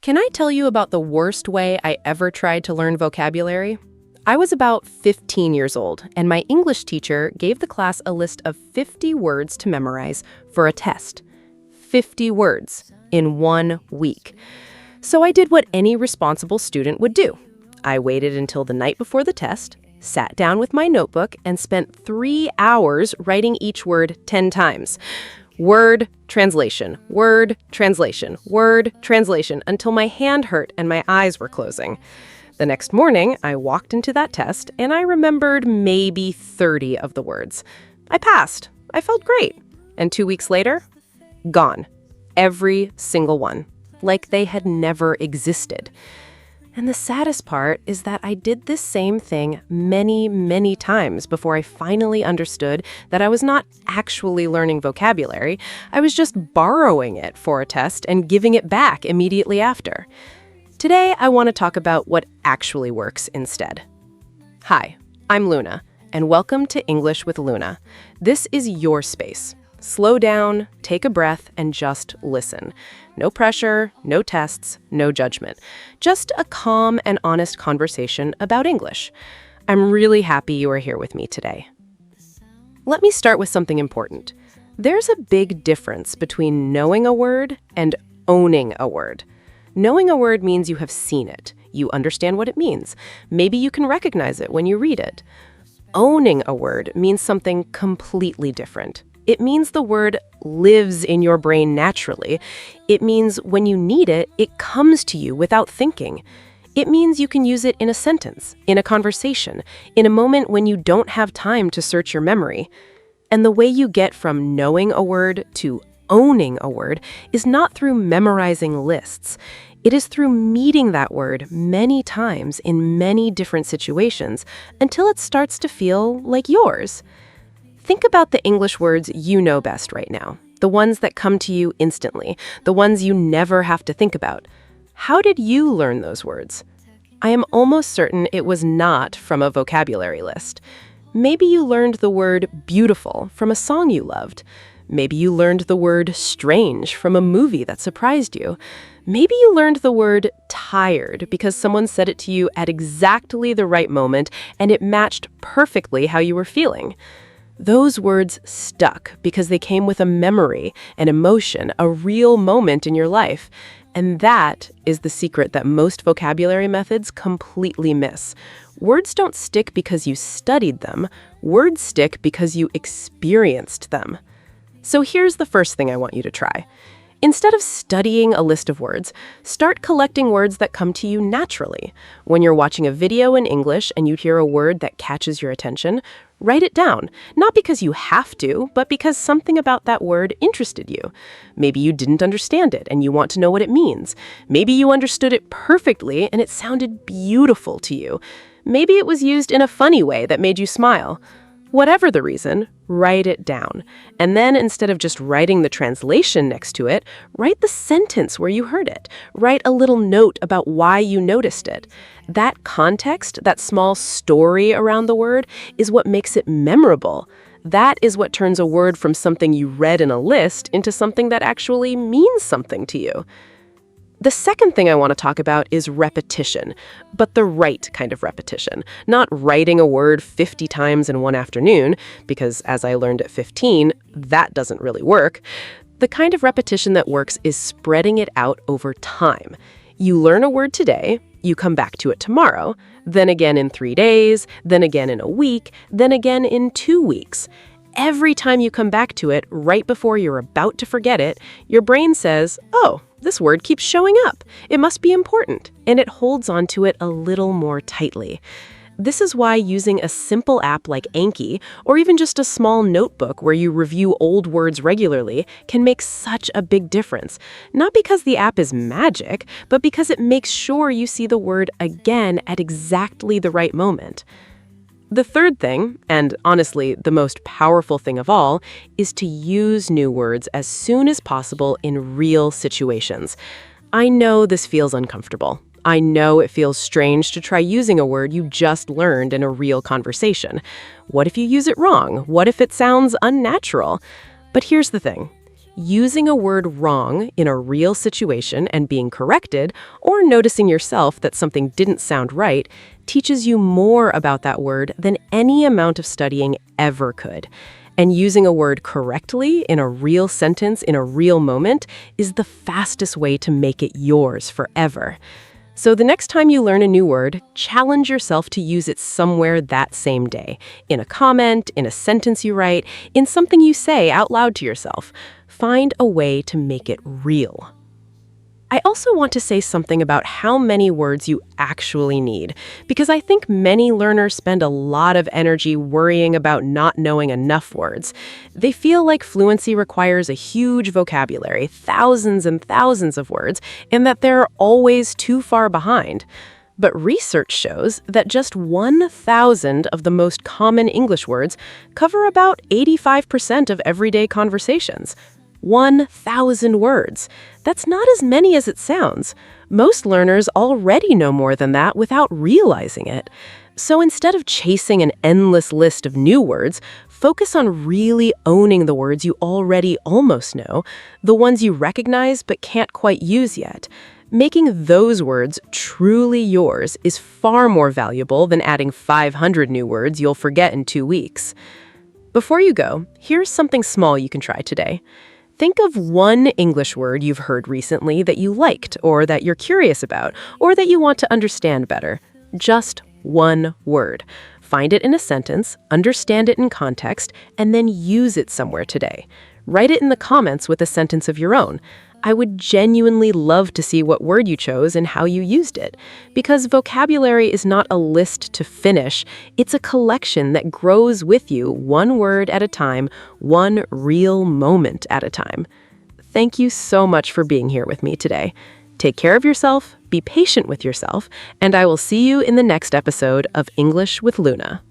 Can I tell you about the worst way I ever tried to learn vocabulary? I was about 15 years old, and my English teacher gave the class a list of 50 words to memorize for a test. 50 words in 1 week. So I did what any responsible student would do. I waited until the night before the test, sat down with my notebook, and spent 3 hours writing each word 10 times. Word, translation, word, translation, word, translation, until my hand hurt and my eyes were closing. The next morning, I walked into that test, and I remembered maybe 30 of the words. I passed. I felt great. And 2 weeks later, gone. Every single one. Like they had never existed. And the saddest part is that I did this same thing many, many times before I finally understood that I was not actually learning vocabulary. I was just borrowing it for a test and giving it back immediately after. Today, I want to talk about what actually works instead. Hi, I'm Luna, and welcome to English with Luna. This is your space. Slow down, take a breath, and just listen. No pressure, no tests, no judgment. Just a calm and honest conversation about English. I'm really happy you are here with me today. Let me start with something important. There's a big difference between knowing a word and owning a word. Knowing a word means you have seen it. You understand what it means. Maybe you can recognize it when you read it. Owning a word means something completely different. It means the word lives in your brain naturally. It means when you need it, it comes to you without thinking. It means you can use it in a sentence, in a conversation, in a moment when you don't have time to search your memory. And the way you get from knowing a word to owning a word is not through memorizing lists. It is through meeting that word many times in many different situations until it starts to feel like yours. Think about the English words you know best right now, the ones that come to you instantly, the ones you never have to think about. How did you learn those words? I am almost certain it was not from a vocabulary list. Maybe you learned the word beautiful from a song you loved. Maybe you learned the word strange from a movie that surprised you. Maybe you learned the word tired because someone said it to you at exactly the right moment and it matched perfectly how you were feeling. Those words stuck because they came with a memory, an emotion, a real moment in your life. And that is the secret that most vocabulary methods completely miss. Words don't stick because you studied them. Words stick because you experienced them. So here's the first thing I want you to try. Instead of studying a list of words, start collecting words that come to you naturally. When you're watching a video in English and you hear a word that catches your attention, write it down, not because you have to, but because something about that word interested you. Maybe you didn't understand it and you want to know what it means. Maybe you understood it perfectly and it sounded beautiful to you. Maybe it was used in a funny way that made you smile. Whatever the reason, write it down. And then instead of just writing the translation next to it, write the sentence where you heard it. Write a little note about why you noticed it. That context, that small story around the word, is what makes it memorable. That is what turns a word from something you read in a list into something that actually means something to you. The second thing I want to talk about is repetition, but the right kind of repetition. Not writing a word 50 times in one afternoon, because as I learned at 15, that doesn't really work. The kind of repetition that works is spreading it out over time. You learn a word today, you come back to it tomorrow, then again in 3 days, then again in a week, then again in 2 weeks. Every time you come back to it, right before you're about to forget it, your brain says, oh, this word keeps showing up. It must be important, and it holds on to it a little more tightly. This is why using a simple app like Anki, or even just a small notebook where you review old words regularly, can make such a big difference. Not because the app is magic, but because it makes sure you see the word again at exactly the right moment. The third thing, and honestly the most powerful thing of all, is to use new words as soon as possible in real situations. I know this feels uncomfortable. I know it feels strange to try using a word you just learned in a real conversation. What if you use it wrong? What if it sounds unnatural? But here's the thing. Using a word wrong in a real situation and being corrected, or noticing yourself that something didn't sound right, teaches you more about that word than any amount of studying ever could. And using a word correctly in a real sentence in a real moment is the fastest way to make it yours forever. So the next time you learn a new word, challenge yourself to use it somewhere that same day. In a comment, in a sentence you write, in something you say out loud to yourself. Find a way to make it real. I also want to say something about how many words you actually need, because I think many learners spend a lot of energy worrying about not knowing enough words. They feel like fluency requires a huge vocabulary, thousands and thousands of words, and that they're always too far behind. But research shows that just 1,000 of the most common English words cover about 85% of everyday conversations. 1,000 words. That's not as many as it sounds. Most learners already know more than that without realizing it. So instead of chasing an endless list of new words, focus on really owning the words you already almost know, the ones you recognize but can't quite use yet. Making those words truly yours is far more valuable than adding 500 new words you'll forget in 2 weeks. Before you go, here's something small you can try today. Think of one English word you've heard recently that you liked, or that you're curious about, or that you want to understand better. Just one word. Find it in a sentence, understand it in context, and then use it somewhere today. Write it in the comments with a sentence of your own. I would genuinely love to see what word you chose and how you used it. Because vocabulary is not a list to finish, it's a collection that grows with you one word at a time, one real moment at a time. Thank you so much for being here with me today. Take care of yourself, be patient with yourself, and I will see you in the next episode of English with Luna.